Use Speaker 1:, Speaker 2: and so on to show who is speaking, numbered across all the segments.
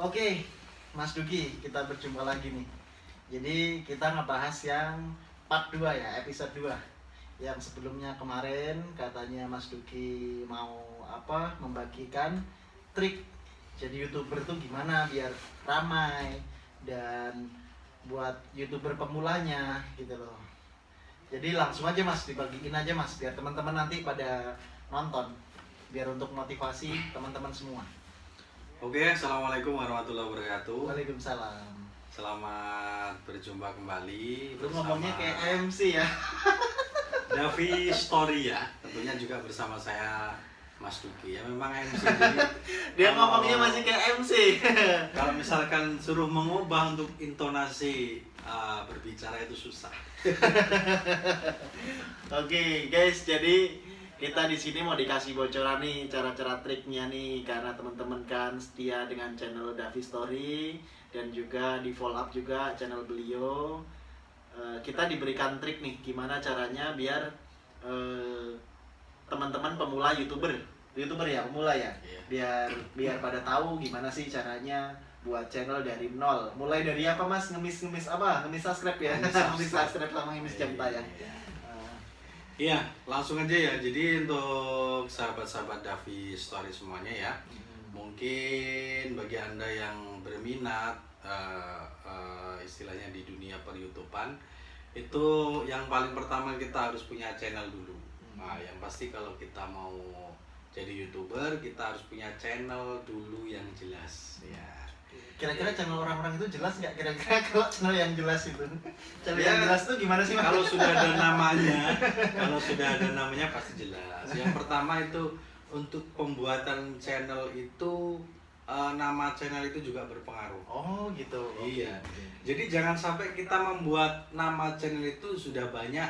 Speaker 1: Oke, Mas Duki, kita berjumpa lagi nih. Jadi kita ngebahas yang part 2 ya, episode 2. Yang sebelumnya kemarin katanya Mas Duki mau membagikan trik jadi YouTuber tuh gimana biar ramai dan buat YouTuber pemulanya gitu loh. Jadi langsung aja Mas, dibagiin aja Mas biar teman-teman nanti pada nonton. Biar untuk motivasi teman-teman semua.
Speaker 2: Oke, assalamualaikum warahmatullahi wabarakatuh.
Speaker 1: Waalaikumsalam.
Speaker 2: Selamat berjumpa kembali
Speaker 1: Lu
Speaker 2: bersama
Speaker 1: ngomongnya kayak MC ya.
Speaker 2: Davi Story ya. Tentunya juga bersama saya Mas Duki ya. Memang MC jadi
Speaker 1: Dia
Speaker 2: kalau-
Speaker 1: ngomongnya masih kayak MC.
Speaker 2: Kalau misalkan suruh mengubah untuk intonasi berbicara itu susah.
Speaker 1: Oke, guys, jadi kita di sini mau dikasih bocoran nih cara-cara triknya nih karena teman-teman kan setia dengan channel Davi Story dan juga di follow up juga channel beliau. Kita diberikan trik nih gimana caranya biar teman-teman pemula YouTuber ya, pemula ya.
Speaker 2: Iya.
Speaker 1: Biar pada tahu gimana sih caranya buat channel dari nol. Mulai dari apa Mas? Ngemis subscribe ya. Ngemis subscribe sama ngemis jam tayang.
Speaker 2: Iya, langsung aja ya. Jadi untuk sahabat-sahabat Davi Story semuanya ya, mungkin bagi Anda yang berminat istilahnya di dunia per-YouTubean, itu yang paling pertama kita harus punya channel dulu. Nah, yang pasti kalau kita mau jadi YouTuber, kita harus punya channel dulu yang jelas ya.
Speaker 1: Kira-kira channel orang-orang itu jelas nggak? Kira-kira kalau channel yang jelas itu, channel
Speaker 2: Ya,
Speaker 1: yang jelas itu gimana sih Mas?
Speaker 2: Kalau sudah ada namanya, pasti jelas. Yang pertama itu untuk pembuatan channel itu nama channel itu juga berpengaruh.
Speaker 1: Oh gitu. Oke,
Speaker 2: Iya.
Speaker 1: oke.
Speaker 2: Jadi jangan sampai kita membuat nama channel itu sudah banyak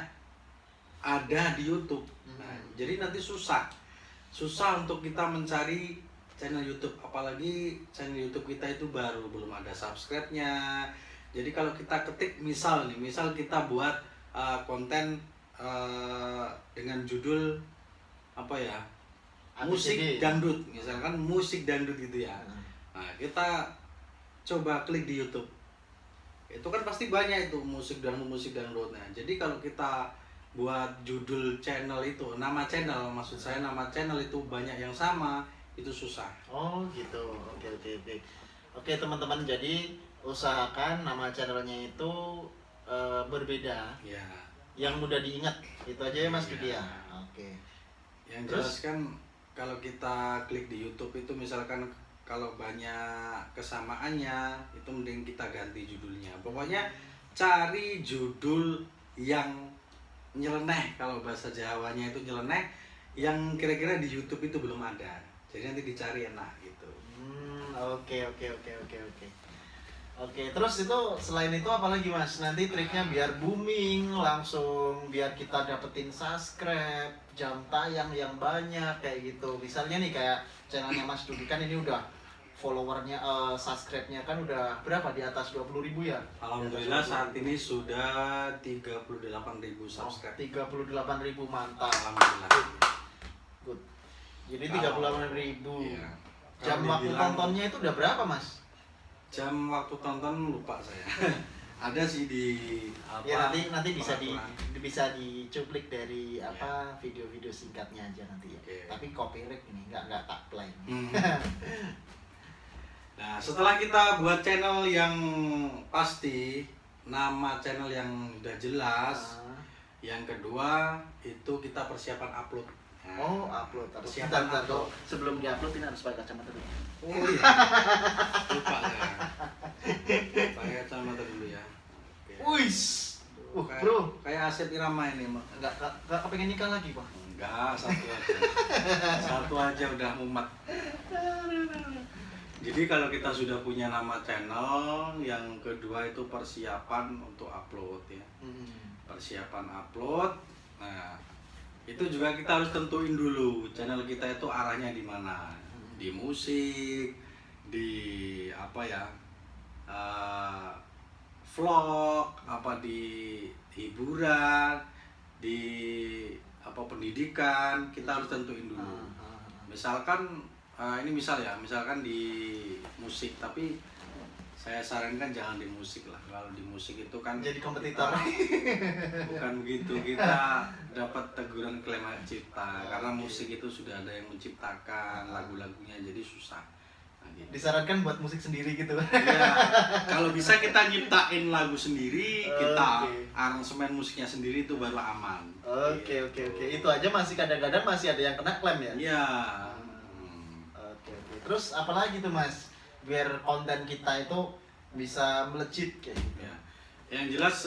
Speaker 2: ada di YouTube. Nah, jadi nanti susah untuk kita mencari channel YouTube, apalagi channel YouTube kita itu baru, belum ada subscribe-nya. Jadi kalau kita ketik misal kita buat konten dengan judul musik
Speaker 1: ABCD.
Speaker 2: dangdut, misalkan musik dangdut gitu ya. Nah, kita coba klik di YouTube, itu kan pasti banyak itu musik dangdutnya. Jadi kalau kita buat judul channel itu, nama channel itu banyak yang sama, itu susah.
Speaker 1: Oh gitu. Oke, oke, oke. Oke teman-teman, jadi usahakan nama channelnya itu berbeda,
Speaker 2: Ya,
Speaker 1: yang mudah diingat. Itu aja ya Mas
Speaker 2: Iya.
Speaker 1: Duki ya. Oke.
Speaker 2: yang
Speaker 1: Terus?
Speaker 2: jelas kan kalau kita klik di YouTube itu misalkan kalau banyak kesamaannya, itu mending kita ganti judulnya. Pokoknya cari judul yang nyeleneh, kalau bahasa Jawanya itu nyeleneh, yang kira-kira di YouTube itu belum ada. Jadi nanti dicari enak gitu.
Speaker 1: Oke, oke, oke, oke, oke. Oke, terus itu selain itu apalagi Mas? Nanti triknya biar booming langsung, biar kita dapetin subscribe, jam tayang yang banyak kayak gitu. Misalnya nih kayak channelnya Mas Duki kan ini udah followernya, subscribe-nya kan udah berapa, di atas 20.000 ya?
Speaker 2: Alhamdulillah saat ini sudah 38.000 subscribe.
Speaker 1: 38.000, mantap.
Speaker 2: Alhamdulillah.
Speaker 1: Good. Jadi 38.000.
Speaker 2: Iya.
Speaker 1: Jam
Speaker 2: Kalau
Speaker 1: waktu
Speaker 2: dibilang-
Speaker 1: tontonnya itu udah berapa Mas?
Speaker 2: Jam waktu tonton lupa saya. Ada sih di apa?
Speaker 1: Ya nanti bisa
Speaker 2: peraturan.
Speaker 1: bisa dicuplik dari video-video singkatnya aja nanti ya.
Speaker 2: Oke.
Speaker 1: Tapi copyright ini nggak tak play.
Speaker 2: Nah, setelah kita buat channel yang pasti, nama channel yang udah jelas, yang kedua itu kita persiapan upload. Nah,
Speaker 1: Oh, upload.
Speaker 2: Persiapan
Speaker 1: Bentar,
Speaker 2: upload.
Speaker 1: sebelum diupload ini harus pakai kacamata dulu.
Speaker 2: Oh iya. Lupa saya. Pakai kacamata dulu ya. Oke.
Speaker 1: Wis.
Speaker 2: Kayak-
Speaker 1: Bro,
Speaker 2: Kayak Asep Irama ini, Mak.
Speaker 1: nggak kepengen nikah lagi, Pak.
Speaker 2: Enggak, satu aja. Satu aja udah mumet. Jadi kalau kita sudah punya nama channel, yang kedua itu persiapan untuk upload ya. Persiapan upload. Nah, itu juga kita harus tentuin dulu channel kita itu arahnya di mana. Di musik, di vlog, di hiburan, di pendidikan, kita harus tentuin dulu. Misalkan ini misalkan di musik, tapi saya sarankan jangan di musik lah. Kalau di musik itu kan
Speaker 1: Jadi kompetitor.
Speaker 2: bukan begitu, kita dapat teguran klaim hak cipta karena musik itu sudah ada yang menciptakan lagu-lagunya, jadi susah. Nah, gitu.
Speaker 1: Disarankan buat musik sendiri gitu.
Speaker 2: Ya, kalau bisa kita nyiptain lagu sendiri, kita
Speaker 1: Oke.
Speaker 2: aransemen musiknya sendiri, itu baru aman.
Speaker 1: Oke. Itu aja masih kadang-kadang masih ada yang kena klaim ya.
Speaker 2: Iya.
Speaker 1: Oke. Terus apalagi tuh Mas? Biar konten kita itu bisa melejit kayak gitu.
Speaker 2: Ya. Yang jelas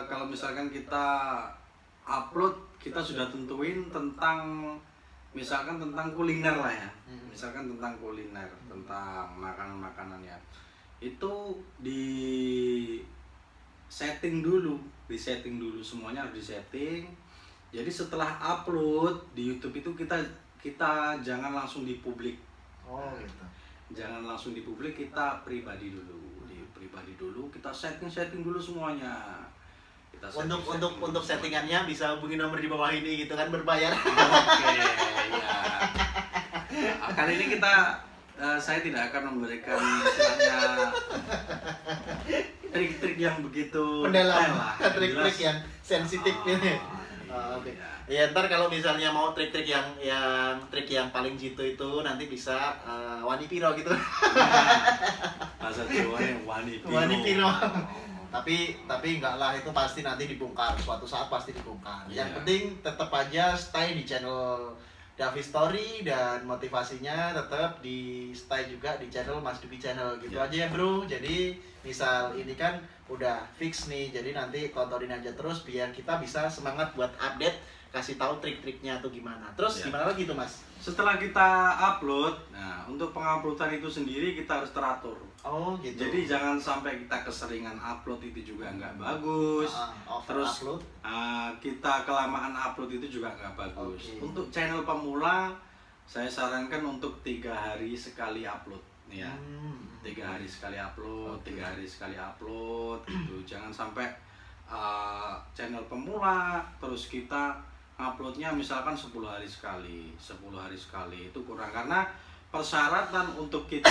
Speaker 2: kalau misalkan kita upload, kita sudah tentuin tentang misalkan tentang kuliner lah ya. Misalkan tentang kuliner, tentang makanan-makanan ya. Itu di setting dulu semuanya harus disetting. Jadi setelah upload di YouTube itu kita jangan langsung di publik.
Speaker 1: Oh gitu.
Speaker 2: Jangan langsung di publik, kita pribadi dulu, kita setting dulu semuanya. Kita
Speaker 1: Untuk settingannya bisa hubungi nomor di bawah ini gitu kan, berbayar.
Speaker 2: Oke, ya. Kali ini saya tidak akan memberikan istilahnya trik-trik yang begitu
Speaker 1: Pendalam,
Speaker 2: detail lah.
Speaker 1: trik-trik yang sensitif ini. Oke. Ya ntar kalau misalnya mau trik-trik yang trik yang paling jitu itu nanti bisa wani piro gitu.
Speaker 2: Bahasa Jawanya
Speaker 1: Wani piro. Tapi enggak lah, itu pasti nanti dibongkar, suatu saat pasti dibongkar. Yang
Speaker 2: Iya.
Speaker 1: penting tetap aja stay di channel Davi Story, dan motivasinya tetap di stay juga di channel Mas Duki Channel gitu
Speaker 2: Iya.
Speaker 1: aja ya bro. Jadi misal ini kan udah fix nih, jadi nanti tontonin aja terus biar kita bisa semangat buat update, kasih tahu trik-triknya tuh gimana. Terus
Speaker 2: Iya.
Speaker 1: gimana lagi tuh Mas?
Speaker 2: Setelah kita upload, nah untuk penguploadan itu sendiri kita harus teratur.
Speaker 1: Oh gitu.
Speaker 2: Jadi jangan sampai kita keseringan upload, itu juga nggak bagus. Terus
Speaker 1: upload.
Speaker 2: Kita kelamaan upload itu juga nggak bagus.
Speaker 1: Oke.
Speaker 2: Untuk channel pemula, saya sarankan untuk 3 hari sekali upload, ya. 3 hari sekali upload,
Speaker 1: Oke.
Speaker 2: 3 hari sekali upload, gitu. Jangan sampai channel pemula terus kita uploadnya misalkan 10 hari sekali, itu kurang, karena persyaratan untuk kita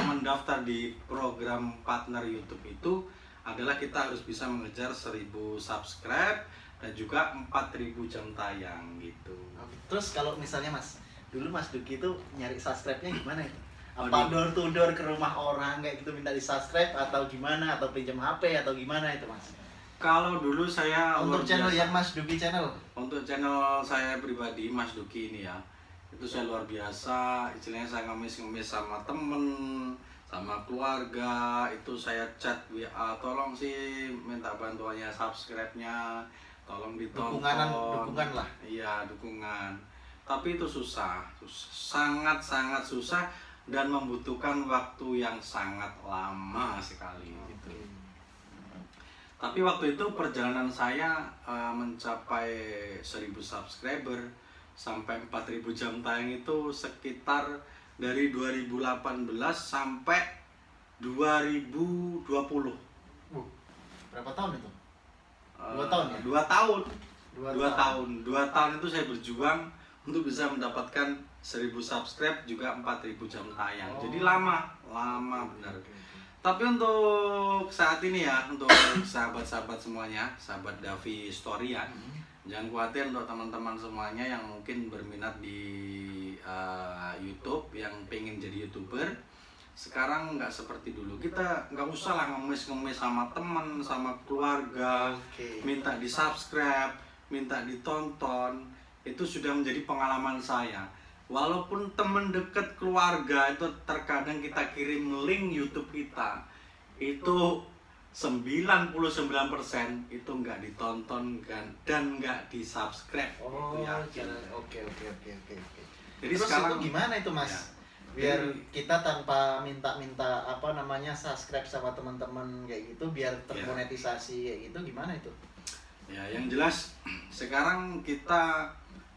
Speaker 2: mendaftar di program partner YouTube itu adalah kita harus bisa mengejar 1000 subscribe dan juga 4000 jam tayang gitu.
Speaker 1: Oke. Terus kalau misalnya Mas, dulu Mas Duki itu nyari subscribe-nya gimana itu?
Speaker 2: Oh,
Speaker 1: Apa door to door ke rumah orang kayak gitu minta di subscribe, atau gimana, atau pinjam HP atau gimana itu Mas?
Speaker 2: Kalau dulu saya
Speaker 1: Untuk
Speaker 2: luar
Speaker 1: channel
Speaker 2: biasa.
Speaker 1: yang Mas Duki Channel.
Speaker 2: Untuk channel saya pribadi, Mas Duki ini ya, itu saya luar biasa. Istilahnya saya ngemis-ngemis sama temen, sama keluarga. Itu saya chat WA, tolong sih minta bantuannya subscribe-nya, tolong ditonton.
Speaker 1: Dukungan lah.
Speaker 2: Iya, dukungan. Tapi itu susah, sangat-sangat susah dan membutuhkan waktu yang sangat lama sekali. Gitu. Tapi waktu itu perjalanan saya mencapai 1000 subscriber sampai 4000 jam tayang itu sekitar dari 2018 sampai 2020.
Speaker 1: Berapa tahun itu? 2 tahun ya?
Speaker 2: 2 tahun.
Speaker 1: 2
Speaker 2: tahun. 2 tahun itu saya berjuang untuk bisa mendapatkan 1000 subscribe juga 4000 jam tayang.
Speaker 1: Oh.
Speaker 2: Jadi lama benar. Tapi untuk saat ini ya, untuk sahabat-sahabat semuanya, sahabat Davi Story ya, jangan khawatir untuk teman-teman semuanya yang mungkin berminat di YouTube, yang pengen jadi YouTuber. Sekarang nggak seperti dulu, kita nggak usah lah ngemis-ngemis sama teman, sama keluarga,
Speaker 1: Oke.
Speaker 2: minta di subscribe, minta ditonton. Itu sudah menjadi pengalaman saya. Walaupun teman dekat keluarga itu terkadang kita kirim link YouTube kita, itu 99% itu nggak ditonton dan nggak di subscribe.
Speaker 1: Oh,
Speaker 2: Itu yakin.
Speaker 1: oke.
Speaker 2: Jadi
Speaker 1: Terus
Speaker 2: sekarang
Speaker 1: itu gimana itu Mas?
Speaker 2: Ya.
Speaker 1: Biar
Speaker 2: Jadi-
Speaker 1: kita tanpa minta subscribe sama teman-teman kayak gitu, biar termonetisasi kayak gitu, gimana itu?
Speaker 2: Ya, yang jelas sekarang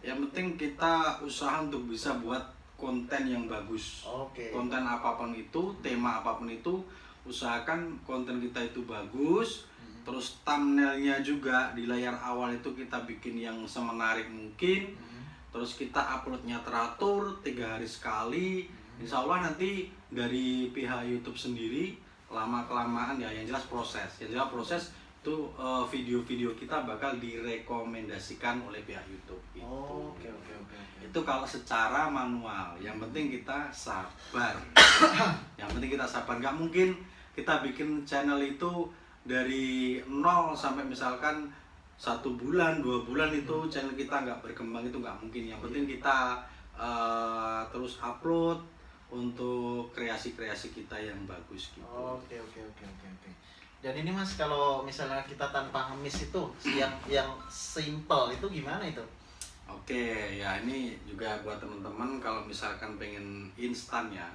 Speaker 2: yang penting kita usaha untuk bisa buat konten yang bagus.
Speaker 1: Oke.
Speaker 2: Konten apapun itu, tema apapun itu, usahakan konten kita itu bagus. Terus thumbnailnya juga di layar awal itu kita bikin yang semenarik mungkin. terus kita uploadnya teratur 3 hari sekali. Insya Allah nanti dari pihak YouTube sendiri lama kelamaan ya, yang jelas proses itu video-video kita bakal direkomendasikan oleh pihak YouTube gitu.
Speaker 1: Oh, oke.
Speaker 2: Itu kalau secara manual, yang penting kita sabar. Yang penting kita sabar, nggak mungkin kita bikin channel itu dari nol sampai misalkan 1 bulan 2 bulan itu channel kita nggak berkembang, itu nggak mungkin. Yang penting kita terus upload untuk kreasi-kreasi kita yang bagus gitu.
Speaker 1: Oke. Dan ini Mas, kalau misalnya kita tanpa ngemis itu yang simple itu gimana itu?
Speaker 2: Oke, ya ini juga buat teman-teman kalau misalkan pengen instan ya,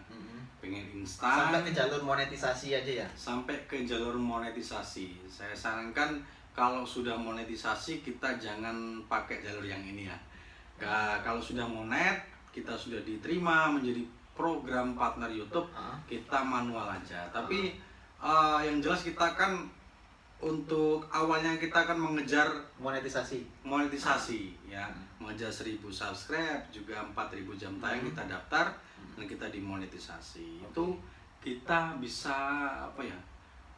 Speaker 2: pengen instan
Speaker 1: Sampai ke jalur monetisasi aja ya?
Speaker 2: sampai ke jalur monetisasi. Saya sarankan kalau sudah monetisasi kita jangan pakai jalur yang ini ya. Kalau sudah monet, kita sudah diterima menjadi program partner YouTube, kita manual aja. Tapi yang jelas kita kan untuk awalnya kita akan mengejar
Speaker 1: Monetisasi
Speaker 2: ya, mengejar 1000 subscribe juga 4000 jam tayang kita daftar dan kita dimonetisasi. Itu kita bisa apa ya?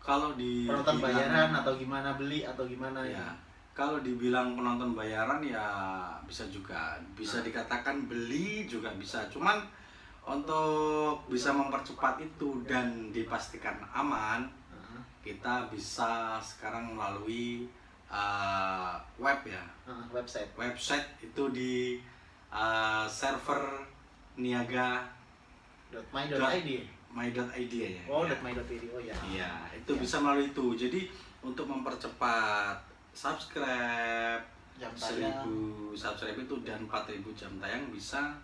Speaker 2: Kalau di
Speaker 1: penonton bayaran atau gimana, beli atau gimana
Speaker 2: ya. Kalau dibilang penonton bayaran ya bisa juga, bisa dikatakan beli juga bisa. Cuman untuk bisa mempercepat itu dan dipastikan aman, kita bisa sekarang melalui web ya, website itu di server niaga.my.id ya.
Speaker 1: Oh, .my.id. Oh ya.
Speaker 2: Iya, itu bisa melalui itu. Jadi untuk mempercepat subscribe,
Speaker 1: Jam tayang.
Speaker 2: 1000 subscribe itu dan 4000 jam tayang bisa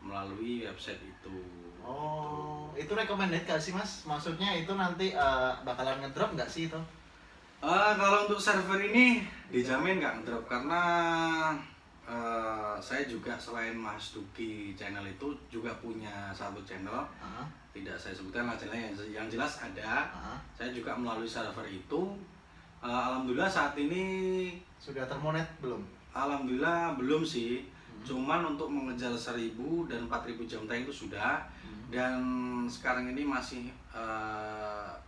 Speaker 2: melalui website itu.
Speaker 1: Oh, itu recommended gak sih Mas? Maksudnya itu nanti bakalan ngedrop nggak sih itu?
Speaker 2: Kalau untuk server ini dijamin nggak ngedrop karena saya juga selain Mas Duki channel itu juga punya satu channel. Tidak saya sebutkan lah channelnya, yang jelas ada. Saya juga melalui server itu. Alhamdulillah saat ini
Speaker 1: Sudah termonet belum?
Speaker 2: Alhamdulillah belum sih. Cuman untuk mengejar 1000 dan 4000 jam tayang itu sudah. Dan sekarang ini masih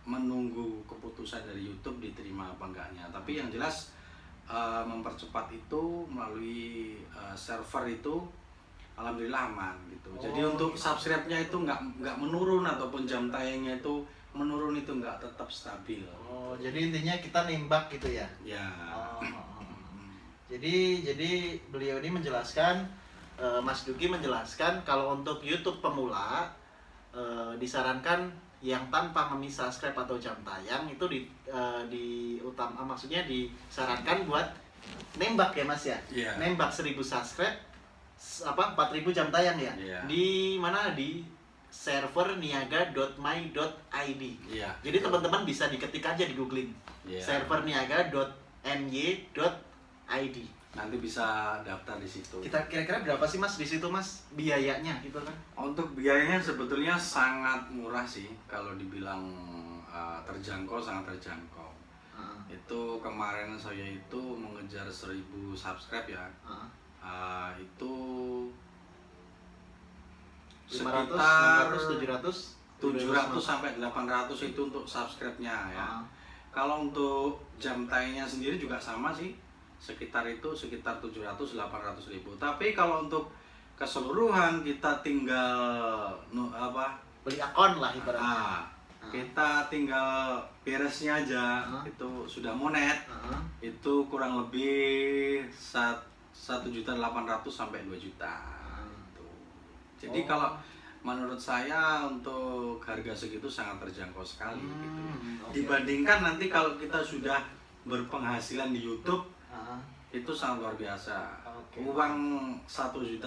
Speaker 2: menunggu keputusan dari YouTube diterima apa enggaknya. Tapi yang jelas mempercepat itu melalui server itu alhamdulillah aman gitu. Jadi untuk subscribe-nya itu nggak menurun ataupun jam tayangnya itu menurun, itu nggak, tetap stabil.
Speaker 1: Oh, jadi intinya kita nembak gitu ya?
Speaker 2: Ya.
Speaker 1: Jadi beliau ini menjelaskan, Mas Duki menjelaskan kalau untuk YouTube pemula disarankan yang tanpa ngemis subscribe atau jam tayang itu maksudnya disarankan buat nembak ya Mas ya?
Speaker 2: Yeah.
Speaker 1: Nembak 1000 subscribe 4000 jam tayang ya?
Speaker 2: Yeah.
Speaker 1: Di mana? Di server niaga.my.id.
Speaker 2: Yeah.
Speaker 1: Jadi teman-teman bisa diketik aja di googling.
Speaker 2: Yeah.
Speaker 1: Server niaga.my.id.
Speaker 2: Nanti bisa daftar di situ.
Speaker 1: Kita kira-kira berapa sih Mas di situ Mas biayanya gitu kan?
Speaker 2: Untuk biayanya sebetulnya sangat murah sih, kalau dibilang terjangkau, sangat terjangkau. Itu kemarin saya itu mengejar 1000 subscribe ya. Itu
Speaker 1: 500,
Speaker 2: sekitar 700 sampai 800 itu untuk subscribe-nya ya. Kalau untuk jam tayangnya sendiri juga sama sih, sekitar 700-800 ribu. Tapi kalau untuk keseluruhan kita tinggal
Speaker 1: beli akun lah ibaratnya.
Speaker 2: Kita tinggal beresnya aja, itu sudah monet. Itu kurang lebih 1.800.000 sampai 2 juta. Jadi kalau menurut saya untuk harga segitu sangat terjangkau sekali gitu. Dibandingkan nanti kalau kita sudah berpenghasilan di YouTube, itu sangat luar biasa. Uang 1.800.000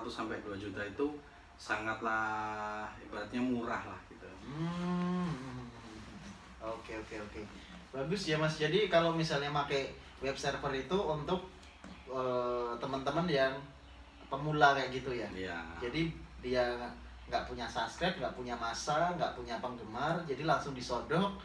Speaker 2: sampai 2 juta itu sangatlah ibaratnya murah lah gitu.
Speaker 1: Oke. Bagus ya Mas. Jadi kalau misalnya pakai web server itu untuk teman-teman yang pemula kayak gitu ya. Jadi dia nggak punya subscribe, nggak punya massa, nggak punya penggemar, jadi langsung disodok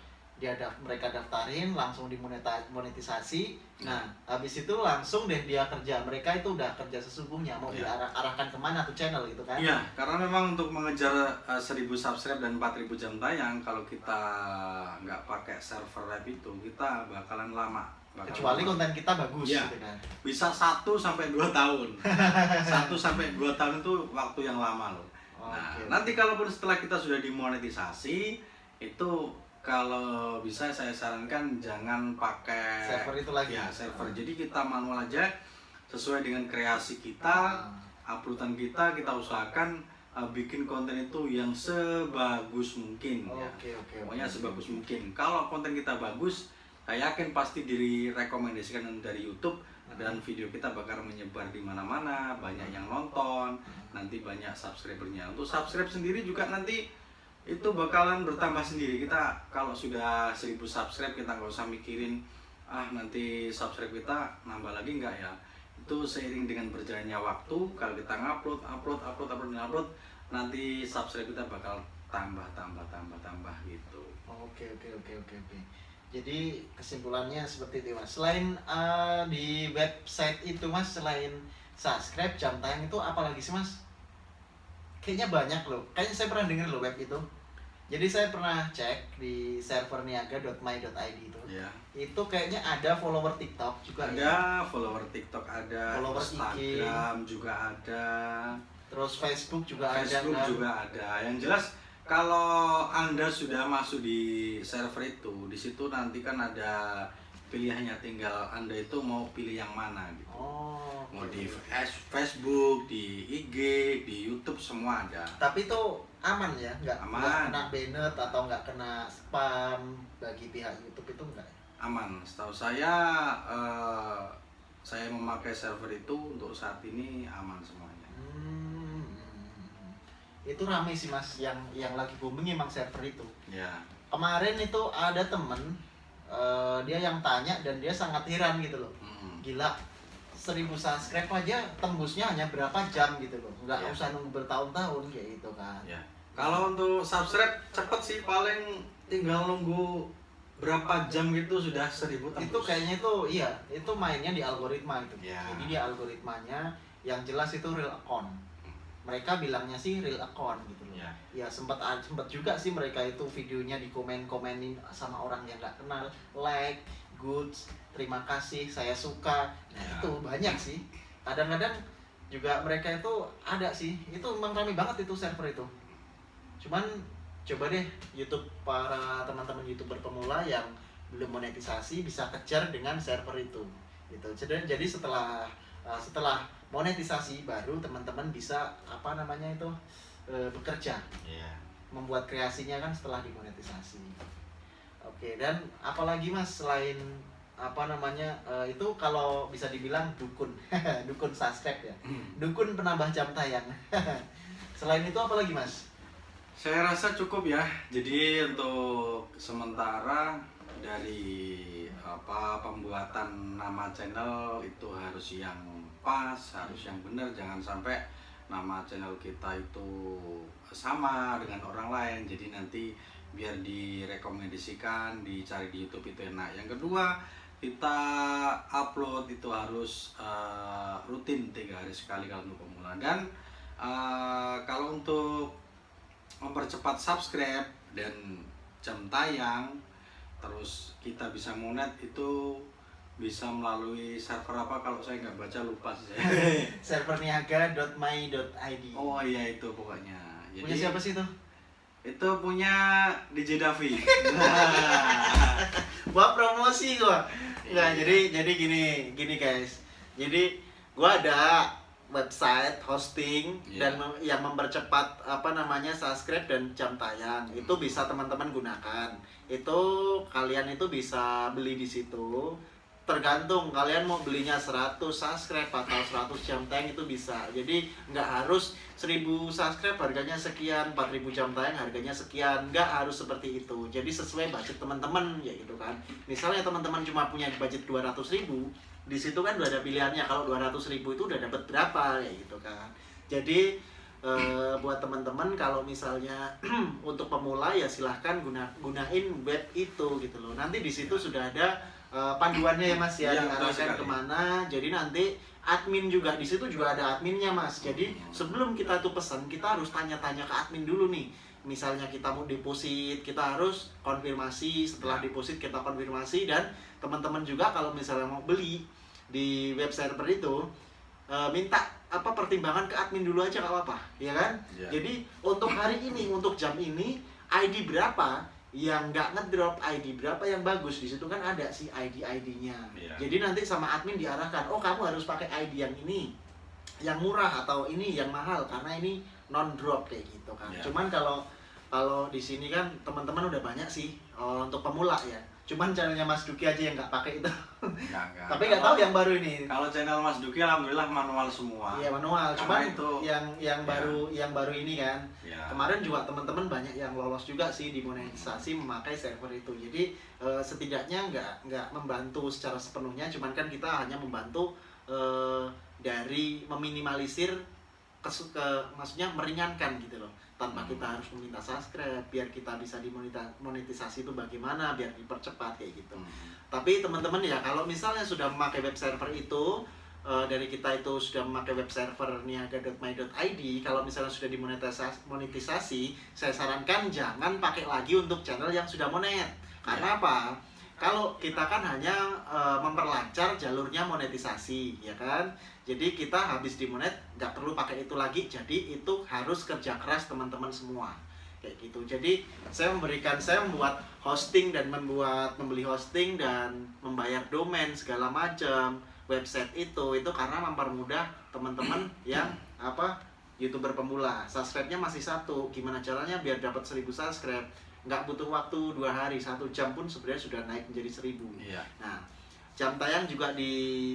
Speaker 1: mereka daftarin langsung dimonetisasi. Nah, habis itu langsung deh dia kerja. Mereka itu udah kerja sesungguhnya, mau diarahkan kemana tuh channel gitu kan.
Speaker 2: Iya, karena memang untuk mengejar 1000 subscribe dan 4000 jam tayang, kalau kita nggak pakai server web itu, kita bakalan lama.
Speaker 1: Kecuali konten kita bagus
Speaker 2: ya,
Speaker 1: gitu kan.
Speaker 2: Bisa 1-2 tahun. 1-2 tahun itu waktu yang lama loh. Nah, nanti kalaupun setelah kita sudah dimonetisasi, itu kalau bisa saya sarankan jangan pakai
Speaker 1: server itu lagi.
Speaker 2: Ya, server. Jadi kita manual aja sesuai dengan kreasi kita, uploadan kita usahakan bikin konten itu yang sebagus mungkin. Pokoknya sebagus mungkin. Kalau konten kita bagus, saya yakin pasti direkomendasikan dari YouTube dan video kita bakal menyebar di mana-mana, banyak yang nonton, nanti banyak subscribernya. Untuk subscribe sendiri juga nanti itu bakalan bertambah sendiri. Kita kalau sudah 1000 subscribe, kita nggak usah mikirin nanti subscribe kita nambah lagi nggak ya. Itu seiring dengan berjalannya waktu, kalau kita upload, nanti subscribe kita bakal tambah gitu.
Speaker 1: Oke. Jadi kesimpulannya seperti itu Mas. Selain di website itu Mas, selain subscribe, jam tayang itu apa lagi sih Mas? Kayaknya banyak loh. Kayaknya saya pernah dengar loh web itu. Jadi saya pernah cek di server niaga.my.id itu.
Speaker 2: Ya.
Speaker 1: Itu kayaknya ada follower TikTok juga.
Speaker 2: Ada follower TikTok, ada
Speaker 1: follower
Speaker 2: Instagram IG juga ada.
Speaker 1: Terus Facebook juga
Speaker 2: Facebook
Speaker 1: ada.
Speaker 2: juga ada. Yang jelas kalau Anda sudah masuk di server itu, di situ nanti kan ada pilihannya, tinggal Anda itu mau pilih yang mana gitu. Mau di Facebook, di IG, di YouTube semua ada.
Speaker 1: Tapi itu aman ya, nggak kena banned atau nggak kena spam bagi pihak YouTube itu enggak?
Speaker 2: Aman, setahu saya memakai server itu untuk saat ini aman semuanya.
Speaker 1: Itu rame sih Mas, yang lagi booming emang server itu.
Speaker 2: Ya.
Speaker 1: Kemarin itu ada temen dia yang tanya dan dia sangat heran gitu loh. Gila, 1000 subscribe aja tembusnya hanya berapa jam gitu loh, nggak usah nunggu bertahun-tahun kayak gitu kan.
Speaker 2: Ya. Kalau untuk subscribe cepet sih, paling tinggal nunggu berapa jam gitu sudah 1000 tembus.
Speaker 1: Itu kayaknya itu mainnya di algoritma itu.
Speaker 2: Ya.
Speaker 1: Jadi dia algoritmanya yang jelas itu real account. Mereka bilangnya sih real account gitu loh. Ya sempat juga sih mereka itu videonya dikomenin sama orang yang nggak kenal, like, goods, terima kasih, saya suka. Nah itu banyak sih. Kadang-kadang juga mereka itu ada sih. Itu memang ramai banget itu server itu. Cuman coba deh YouTube, para teman-teman YouTuber pemula yang belum monetisasi bisa kejar dengan server itu gitu. Jadi setelah monetisasi baru teman-teman bisa bekerja. Membuat kreasinya kan setelah dimonetisasi. Oke, dan apalagi Mas selain itu kalau bisa dibilang dukun dukun subscribe ya, dukun penambah jam tayang. Selain itu apa lagi Mas?
Speaker 2: Saya rasa cukup ya. Jadi untuk sementara dari pembuatan nama channel itu harus yang pas, harus yang benar, jangan sampai nama channel kita itu sama dengan orang lain. Jadi nanti biar direkomendasikan, dicari di YouTube itu enak. Yang kedua, kita upload itu harus rutin 3 hari sekali kalau untuk pemula. Dan kalau untuk mempercepat subscribe dan jam tayang, terus kita bisa monet itu bisa melalui server apa, kalau saya nggak baca lupa sih saya.
Speaker 1: Server niaga.my.id.
Speaker 2: Oh iya, itu pokoknya. Jadi,
Speaker 1: punya siapa sih itu?
Speaker 2: Itu punya DJ Davi.
Speaker 1: Gua promosi gua. Nah, jadi gini guys. Jadi gua ada website hosting dan yang mempercepat subscribe dan jam tayang. Itu bisa teman-teman gunakan. Itu kalian itu bisa beli di situ. Tergantung kalian mau belinya 100 subscribe atau 100 jam tayang itu bisa. Jadi nggak harus 1000 subscribe harganya sekian, 4000 jam tayang harganya sekian. Nggak harus seperti itu. Jadi sesuai budget teman-teman ya gitu kan. Misalnya teman-teman cuma punya budget 200.000, di situ kan udah ada pilihannya. Kalau 200.000 itu udah dapat berapa ya gitu kan. Jadi buat teman-teman kalau misalnya untuk pemula ya silahkan gunain web itu gitu loh. Nanti di situ sudah ada panduannya ya Mas ya,
Speaker 2: Iya, betul
Speaker 1: diarahkan
Speaker 2: sekali.
Speaker 1: kemana. Jadi nanti admin juga di situ juga ada adminnya Mas. Jadi sebelum kita tuh pesan kita harus tanya-tanya ke admin dulu nih. Misalnya kita mau deposit, kita harus konfirmasi. Setelah deposit kita konfirmasi, dan teman-teman juga kalau misalnya mau beli di web server itu minta apa pertimbangan ke admin dulu aja nggak apa-apa, ya kan?
Speaker 2: Iya.
Speaker 1: Jadi untuk hari ini, untuk jam ini, ID berapa yang nggak ngedrop, ID berapa yang bagus, di situ kan ada sih ID-ID-nya.
Speaker 2: Iya.
Speaker 1: Jadi nanti sama admin diarahkan, oh kamu harus pakai ID yang ini, yang murah atau ini yang mahal karena ini non drop kayak gitu kan.
Speaker 2: Iya.
Speaker 1: Cuman kalau di sini kan teman-teman udah banyak sih untuk pemula ya. Cuman channelnya Mas Duki aja yang nggak pakai itu.
Speaker 2: Enggak.
Speaker 1: Tapi nggak tahu yang baru ini.
Speaker 2: Kalau channel Mas Duki alhamdulillah manual semua.
Speaker 1: Iya manual,
Speaker 2: Karena
Speaker 1: cuman
Speaker 2: itu
Speaker 1: yang baru ini kan.
Speaker 2: ya.
Speaker 1: Kemarin juga teman-teman banyak yang lolos juga sih dimonetisasi memakai server itu. Jadi setidaknya nggak membantu secara sepenuhnya, cuman kan kita hanya membantu dari meminimalisir maksudnya meringankan gitu loh. Tanpa kita harus meminta subscribe, biar kita bisa dimonetisasi itu bagaimana, biar dipercepat kayak gitu. Tapi teman-teman ya kalau misalnya sudah memakai web server itu, dari kita itu sudah memakai web server niaga.my.id, kalau misalnya sudah dimonetisasi, saya sarankan jangan pakai lagi untuk channel yang sudah monet. Karena apa? Kalau kita kan hanya memperlancar jalurnya monetisasi, ya kan? Jadi kita habis dimonet nggak perlu pakai itu lagi. Jadi itu harus kerja keras teman-teman semua, kayak gitu. Jadi saya membuat hosting dan membeli hosting dan membayar domain segala macam website itu karena mempermudah teman-teman yang YouTuber pemula. Subscribe-nya masih 1. Gimana caranya biar dapat 1000 subscribe? Nggak butuh waktu 2 hari, 1 jam pun sebenarnya sudah naik menjadi 1000.
Speaker 2: Iya.
Speaker 1: Nah, jam tayang juga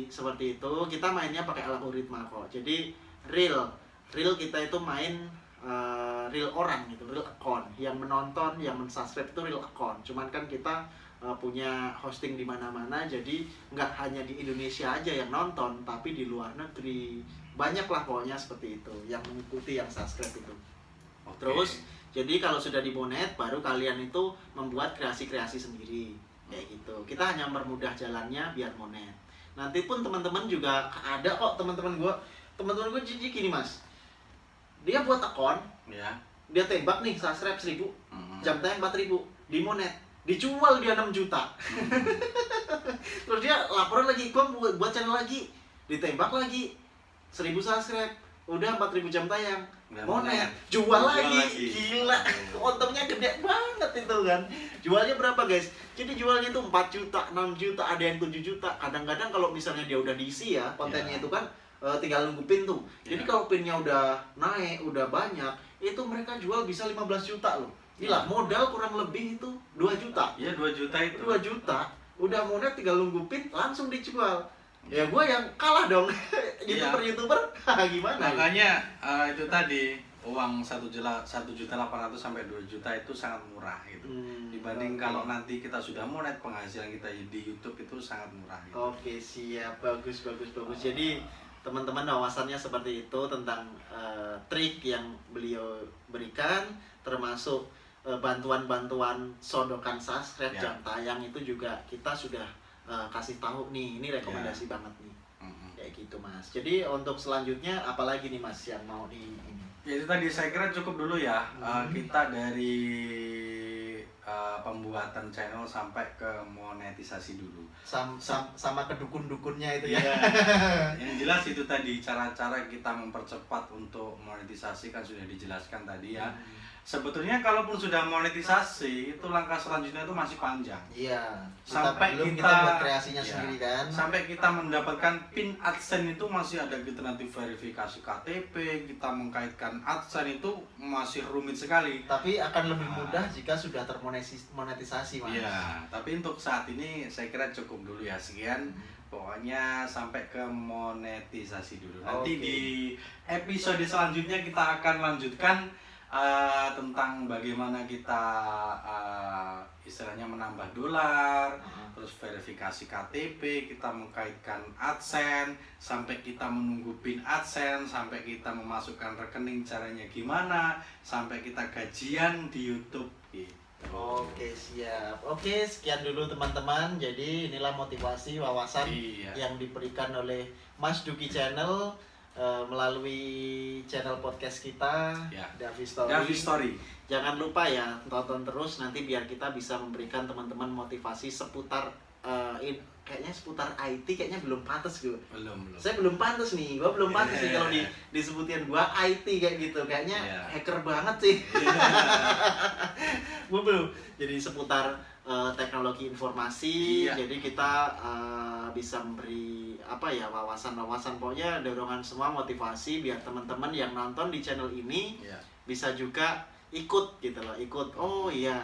Speaker 1: seperti itu. Kita mainnya pakai algoritma kok. Jadi real kita itu main real orang gitu, real account. Yang menonton, yang mensubscribe itu real account. Cuman kan kita punya hosting di mana-mana, jadi nggak hanya di Indonesia aja yang nonton, tapi di luar negeri. Banyak lah pokoknya seperti itu yang mengikuti, yang subscribe itu.
Speaker 2: Oke.
Speaker 1: Terus jadi kalau sudah dimonet, baru kalian itu membuat kreasi-kreasi sendiri kayak gitu. Kita hanya mempermudah jalannya biar monet. Nanti pun teman-teman juga ada kok teman-teman gue jadi gini Mas. Dia buat akun,
Speaker 2: Ya.
Speaker 1: dia tembak nih subscribe 1000, jam tayang 4000, dimonet, dijual dia 6 juta. Terus dia laporan lagi, gua buat channel lagi, ditembak lagi 1000 subscribe, udah 4000 jam tayang, monet, jual lagi. Gila, untungnya gede banget itu kan. Jualnya berapa guys? Jadi jualnya itu 4 juta, 6 juta, ada yang 7 juta. Kadang-kadang kalau misalnya dia udah diisi ya, kontennya itu kan tinggal nunggu pin tuh. Jadi kalau pinnya udah naik, udah banyak, itu mereka jual bisa 15 juta loh. Gila, modal kurang lebih itu 2 juta.
Speaker 2: Iya, 2 juta itu.
Speaker 1: 2 juta, udah monet tinggal nunggu pin, langsung dijual. Ya gue yang kalah dong. YouTuber gimana?
Speaker 2: Makanya itu tadi uang 1.800.000 sampai 2 juta itu sangat murah gitu. Dibanding kalau nanti kita sudah monet, penghasilan kita di YouTube itu sangat murah gitu.
Speaker 1: Oke, siap. Bagus. Jadi teman-teman wawasannya seperti itu tentang trik yang beliau berikan, termasuk bantuan-bantuan sodokan subscribe, jam tayang itu juga kita sudah kasih tahu nih. Ini rekomendasi banget nih. Kayak gitu Mas. Jadi untuk selanjutnya apalagi nih Mas yang mau di ini?
Speaker 2: Ya itu tadi saya kira cukup dulu ya. Kita dari pembuatan channel sampai ke monetisasi dulu.
Speaker 1: Sama ke dukun-dukunnya itu ya.
Speaker 2: Yang jelas itu tadi cara-cara kita mempercepat untuk monetisasi kan sudah dijelaskan tadi ya. Sebetulnya kalaupun sudah monetisasi, itu langkah selanjutnya itu masih panjang.
Speaker 1: Iya.
Speaker 2: Sampai
Speaker 1: kita buat kreasinya
Speaker 2: ya,
Speaker 1: sendiri kan.
Speaker 2: Sampai kita mendapatkan pin AdSense itu masih ada kita nanti verifikasi KTP, kita mengkaitkan AdSense itu masih rumit sekali.
Speaker 1: Tapi akan lebih mudah jika sudah termonetisasi, Mas.
Speaker 2: Iya, tapi untuk saat ini saya kira cukup dulu ya, sekian. Pokoknya sampai ke monetisasi dulu. Nanti di episode selanjutnya kita akan lanjutkan tentang bagaimana kita istilahnya menambah dolar, terus verifikasi KTP, kita mengkaitkan AdSense, sampai kita menunggu PIN AdSense, sampai kita memasukkan rekening caranya gimana, sampai kita gajian di YouTube gitu.
Speaker 1: Oke, siap. Oke, sekian dulu teman-teman. Jadi inilah motivasi, wawasan
Speaker 2: Iya.
Speaker 1: yang diberikan oleh Mas Duki Channel melalui channel podcast kita,
Speaker 2: Ya.
Speaker 1: Davi Story.
Speaker 2: Davi Story.
Speaker 1: Jangan lupa ya, tonton terus nanti biar kita bisa memberikan teman-teman motivasi seputar kayaknya seputar IT kayaknya belum pantas gue.
Speaker 2: Belum.
Speaker 1: Saya belum pantas nih, gue belum pantas nih kalau
Speaker 2: Yeah.
Speaker 1: disebutin gue IT kayak gitu, kayaknya
Speaker 2: Yeah.
Speaker 1: hacker banget sih. Gue belum. Jadi seputar teknologi informasi,
Speaker 2: Iya.
Speaker 1: jadi kita bisa memberi apa ya wawasan-wawasan, pokoknya dorongan semua motivasi biar teman-teman yang nonton di channel ini
Speaker 2: Iya.
Speaker 1: bisa juga ikut gitu loh, ikut. Oh iya,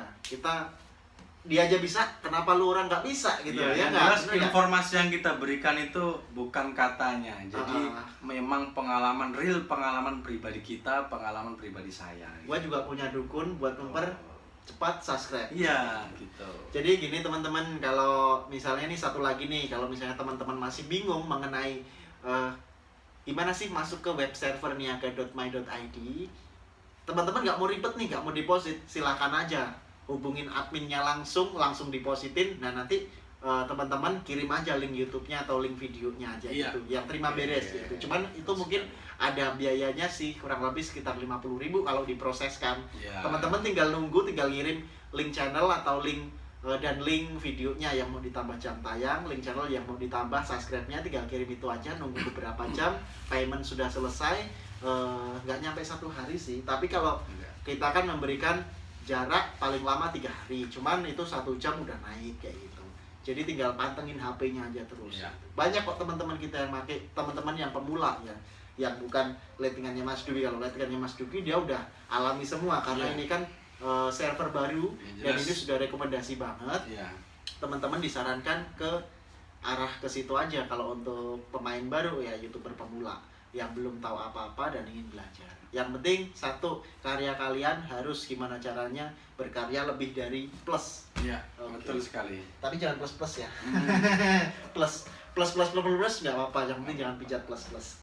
Speaker 1: dia aja bisa, kenapa lu orang nggak bisa gitu
Speaker 2: Iya,
Speaker 1: ya
Speaker 2: yang
Speaker 1: nggak?
Speaker 2: jelas
Speaker 1: Bener nggak?
Speaker 2: informasi yang kita berikan itu bukan katanya. Jadi memang pengalaman real, pengalaman pribadi kita, pengalaman pribadi saya.
Speaker 1: Gua juga punya dukun buat mempercepat subscribe.
Speaker 2: Iya, gitu.
Speaker 1: Jadi gini teman-teman, kalau misalnya nih satu lagi nih, kalau misalnya teman-teman masih bingung mengenai gimana sih masuk ke web server niaga.my.id, teman-teman nggak mau ribet nih, nggak mau deposit, silakan aja hubungin adminnya langsung depositin. Nah nanti teman-teman kirim aja link YouTube-nya atau link videonya aja
Speaker 2: Iya.
Speaker 1: gitu, yang terima beres gitu. Cuman itu mungkin ada biayanya sih, kurang lebih sekitar 50.000 kalau diproseskan.
Speaker 2: Iya.
Speaker 1: Teman-teman tinggal nunggu, tinggal ngirim link channel atau link dan link videonya yang mau ditambah jam tayang, link channel yang mau ditambah subscribe-nya, tinggal kirim itu aja, nunggu beberapa jam, payment sudah selesai. Nggak nyampe 1 hari sih, tapi kalau
Speaker 2: Iya.
Speaker 1: kita kan memberikan jarak paling lama 3 hari, cuman itu 1 jam udah naik kayak gitu. Jadi tinggal pantengin HP-nya aja terus.
Speaker 2: Iya.
Speaker 1: Banyak kok teman-teman kita yang pakai, teman-teman yang pemula ya, yang bukan lettingannya Mas Duki. Kalau lettingannya Mas Duki dia udah alami semua karena
Speaker 2: Iya.
Speaker 1: ini kan server baru
Speaker 2: Ya,
Speaker 1: dan
Speaker 2: jelas.
Speaker 1: ini sudah rekomendasi banget.
Speaker 2: Iya.
Speaker 1: Teman-teman disarankan ke arah ke situ aja kalau untuk pemain baru ya, YouTuber pemula yang belum tahu apa-apa dan ingin belajar. Yang penting satu, karya kalian harus gimana caranya berkarya lebih dari plus.
Speaker 2: Iya,
Speaker 1: Oke.
Speaker 2: betul sekali.
Speaker 1: Tapi jangan plus ya. plus nggak apa-apa, yang penting jangan pijat plus.